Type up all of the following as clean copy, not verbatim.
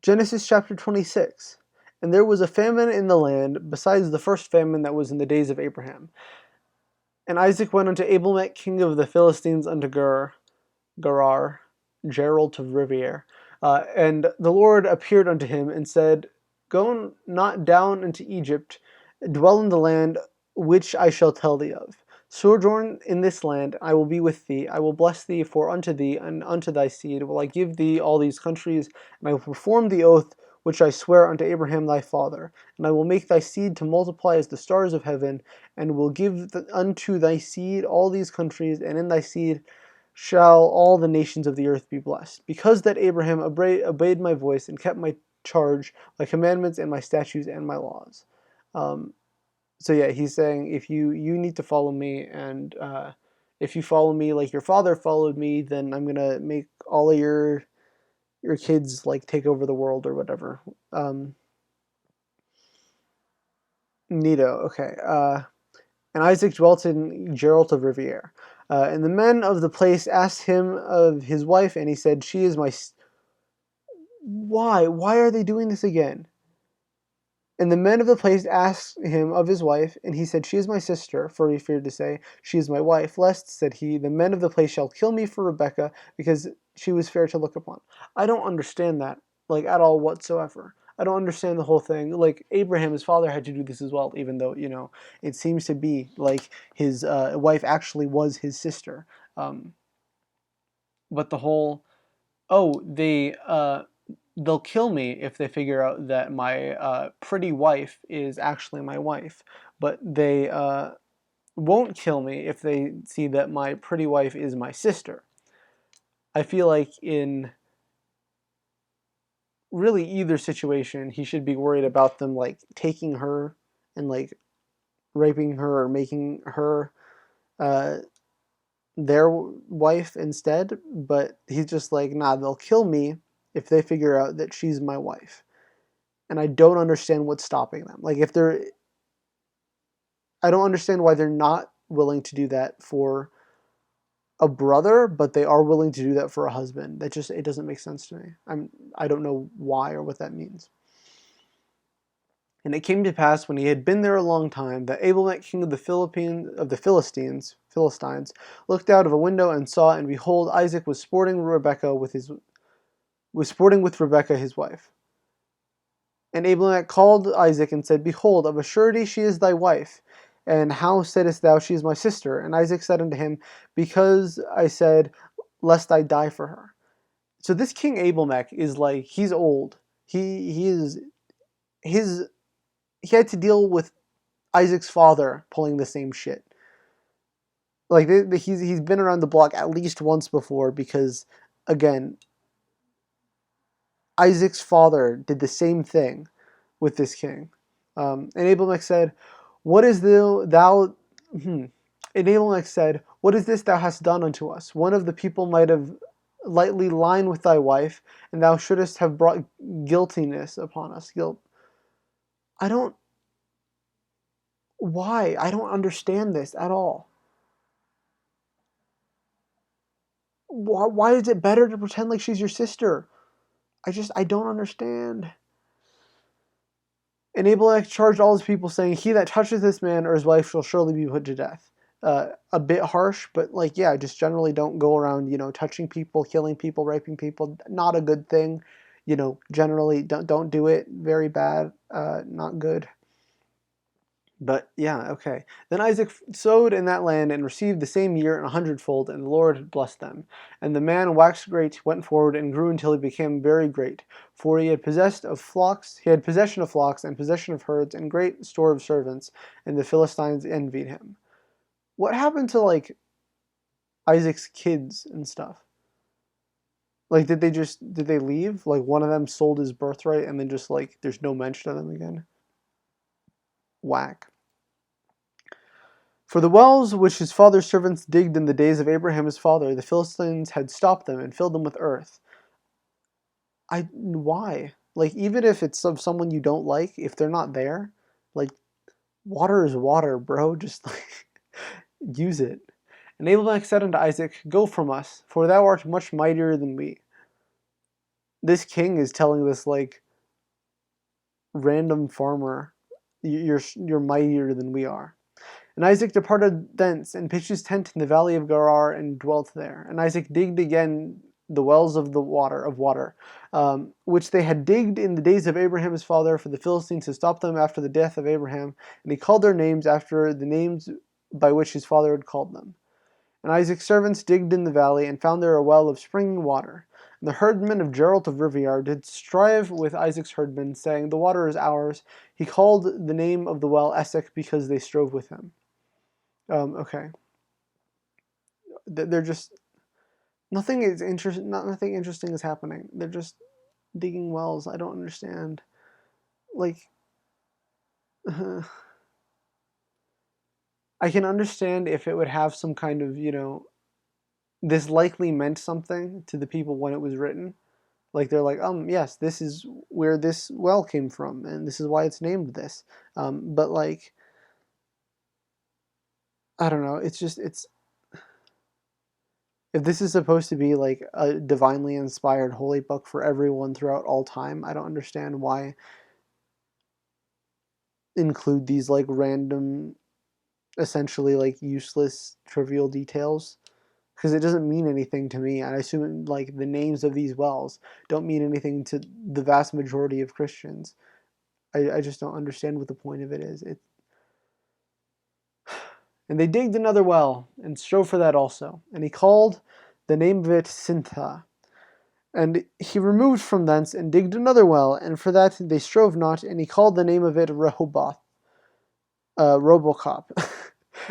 Genesis chapter 26. And there was a famine in the land, besides the first famine that was in the days of Abraham. And Isaac went unto Abimelech king of the Philistines unto Gerar, Gerald of Riviere. And the Lord appeared unto him and said, Go not down into Egypt, dwell in the land which I shall tell thee of. Sojourn in this land, I will be with thee. I will bless thee, for unto thee and unto thy seed will I give thee all these countries, and I will perform the oath which I swear unto Abraham thy father. And I will make thy seed to multiply as the stars of heaven, and will give unto thy seed all these countries, and in thy seed shall all the nations of the earth be blessed. Because that Abraham obeyed my voice and kept my charge, my commandments, and my statutes and my laws. So yeah, he's saying if you need to follow me, and if you follow me like your father followed me, then I'm gonna make all of your kids like take over the world or whatever. Neato. Okay. And Isaac dwelt in Geralt of Riviere. And the men of the place asked him of his wife, and he said, She is my... Why? Why are they doing this again? And the men of the place asked him of his wife, and he said, She is my sister, for he feared to say, She is my wife, lest, said he, the men of the place shall kill me for Rebekah, because she was fair to look upon. I don't understand that, like, at all whatsoever. I don't understand the whole thing. Like, Abraham, his father, had to do this as well, even though, it seems to be like his wife actually was his sister. But the whole, they'll kill me if they figure out that my pretty wife is actually my wife, but they won't kill me if they see that my pretty wife is my sister. I feel like in really either situation, he should be worried about them like taking her and like raping her or making her their wife instead, but he's just like, nah, they'll kill me if they figure out that she's my wife. And I don't understand what's stopping them. Like, I don't understand why they're not willing to do that for a brother, but they are willing to do that for a husband. It doesn't make sense to me. I don't know why or what that means. And it came to pass when he had been there a long time that Abimelech king of the Philistines, looked out of a window and saw, and behold, Isaac was sporting with Rebekah his wife. And Abimelech called Isaac and said, Behold, of a surety she is thy wife. And how saidst thou, She is my sister? And Isaac said unto him, Because I said, Lest I die for her. So this king Abimelech is like, he's old. He had to deal with Isaac's father pulling the same shit. Like, he's been around the block at least once before, because, again, Isaac's father did the same thing with this king. And Abimelech said, What is thou? And Abimelech said, What is this thou hast done unto us? One of the people might have lightly lined with thy wife, and thou shouldest have brought guiltiness upon us. Guilt. Why? I don't understand this at all. Why is it better to pretend like she's your sister? I don't understand. And Abimelech charged all his people, saying, He that toucheth this man or his wife shall surely be put to death. A bit harsh, but like, yeah, just generally don't go around, touching people, killing people, raping people. Not a good thing. Generally don't do it. Very bad. Not good. But yeah, okay. Then Isaac sowed in that land and received the same year 100-fold, and the Lord had blessed them. And the man waxed great, went forward, and grew until he became very great. For he had possession of flocks and possession of herds, and great store of servants, and the Philistines envied him. What happened to like Isaac's kids and stuff? Like, did they leave? Like, one of them sold his birthright, and then just like there's no mention of them again? Whack. For the wells which his father's servants digged in the days of Abraham his father, the Philistines had stopped them and filled them with earth. Why? Like, even if it's of someone you don't like, if they're not there, like, water is water, bro. Just like use it. And Abimelech said unto Isaac, Go from us, for thou art much mightier than we. this king is telling this like random farmer, you're mightier than we are. And Isaac departed thence, and pitched his tent in the valley of Gerar, and dwelt there. And Isaac digged again the wells of water, which they had digged in the days of Abraham his father, for the Philistines had stopped them after the death of Abraham, and he called their names after the names by which his father had called them. And Isaac's servants digged in the valley, and found there a well of springing water. And the herdmen of Geralt of Rivia did strive with Isaac's herdmen, saying, the water is ours. He called the name of the well Esek, because they strove with him. Okay. They're just nothing is interesting. Nothing interesting is happening. They're just digging wells. I don't understand. Like, I can understand if it would have some kind of, this likely meant something to the people when it was written. Like they're like, yes, this is where this well came from, and this is why it's named this. But like, I don't know. It's if this is supposed to be like a divinely inspired holy book for everyone throughout all time, I don't understand why include these like random, essentially like useless, trivial details. Because it doesn't mean anything to me. I assume like the names of these wells don't mean anything to the vast majority of Christians. I just don't understand what the point of it is. And they digged another well, and strove for that also. And he called the name of it Sintha. And he removed from thence, and digged another well, and for that they strove not, and he called the name of it Rehoboth, Robocop.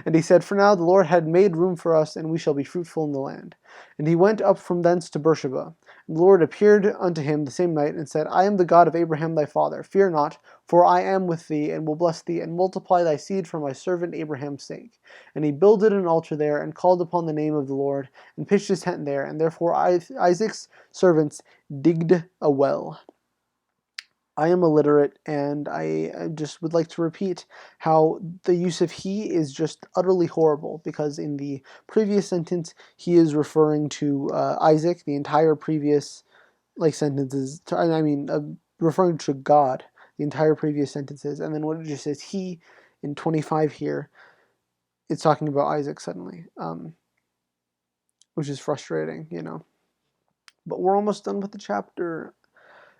And he said, for now the Lord had made room for us, and we shall be fruitful in the land. And he went up from thence to Beersheba. And the Lord appeared unto him the same night, and said, I am the God of Abraham thy father. Fear not, for I am with thee, and will bless thee, and multiply thy seed for my servant Abraham's sake. And he builded an altar there, and called upon the name of the Lord, and pitched his tent there. And therefore Isaac's servants digged a well. I am illiterate, and I just would like to repeat how the use of he is just utterly horrible, because in the previous sentence, he is referring to Isaac, the entire previous sentences, referring to God, the entire previous sentences, and then when it just says he in 25 here, it's talking about Isaac suddenly, which is frustrating, But we're almost done with the chapter.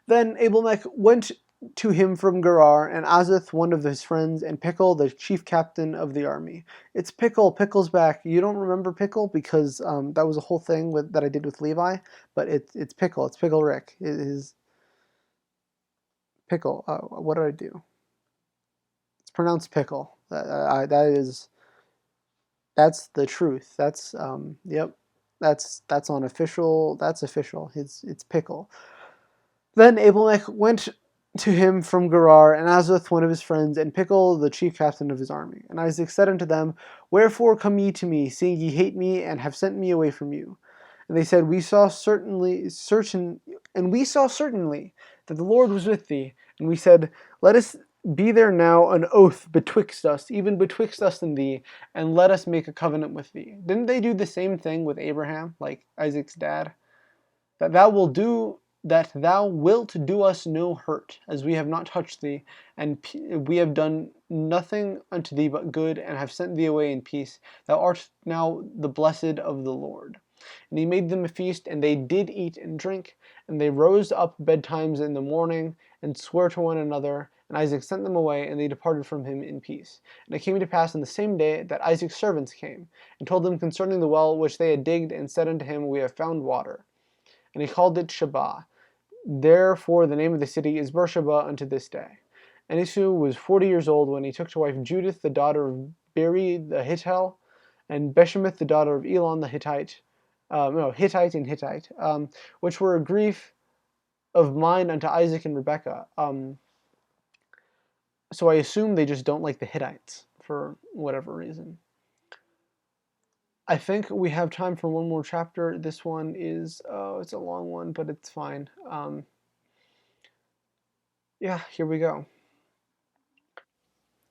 Then Abimelech went to him from Gerar, and Azeth, one of his friends, and Pickle, the chief captain of the army. It's Pickle. Pickle's back. You don't remember Pickle because that was a whole thing that I did with Levi, but it's Pickle. It's Pickle Rick. It is Pickle. What did I do? It's pronounced Pickle. That's the truth. That's yep. That's on official. That's official. It's Pickle. Then Abimelech went to him from Gerar, and Azeth one of his friends, and Pickle the chief captain of his army. And Isaac said unto them, wherefore come ye to me, seeing ye hate me, and have sent me away from you? And they said, we saw certainly that the Lord was with thee. And we said, let us be there now an oath betwixt us, even betwixt us and thee, and let us make a covenant with thee. Didn't they do the same thing with Abraham, like Isaac's dad? That thou wilt do us no hurt, as we have not touched thee, and we have done nothing unto thee but good, and have sent thee away in peace. Thou art now the blessed of the Lord. And he made them a feast, and they did eat and drink, and they rose up betimes in the morning, and swore to one another. And Isaac sent them away, and they departed from him in peace. And it came to pass on the same day that Isaac's servants came, and told them concerning the well which they had digged, and said unto him, we have found water. And he called it Sheba. Therefore the name of the city is Beersheba unto this day. And Esau was 40 years old when he took to wife Judith the daughter of Beri the Hittite, and Beshemeth the daughter of Elon the Hittite, Hittite, which were a grief of mine unto Isaac and Rebekah. So I assume they just don't like the Hittites for whatever reason. I think we have time for one more chapter. This one is, it's a long one, but it's fine. Yeah, here we go.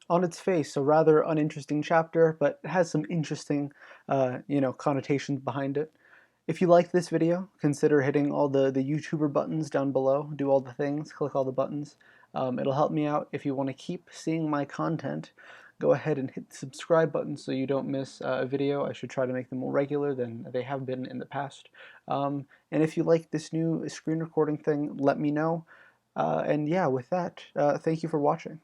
On its face, a rather uninteresting chapter, but it has some interesting, connotations behind it. If you like this video, consider hitting all the YouTuber buttons down below. Do all the things, click all the buttons. It'll help me out. If you want to keep seeing my content, go ahead and hit the subscribe button so you don't miss a video. I should try to make them more regular than they have been in the past. And if you like this new screen recording thing, let me know. And yeah, with that, thank you for watching.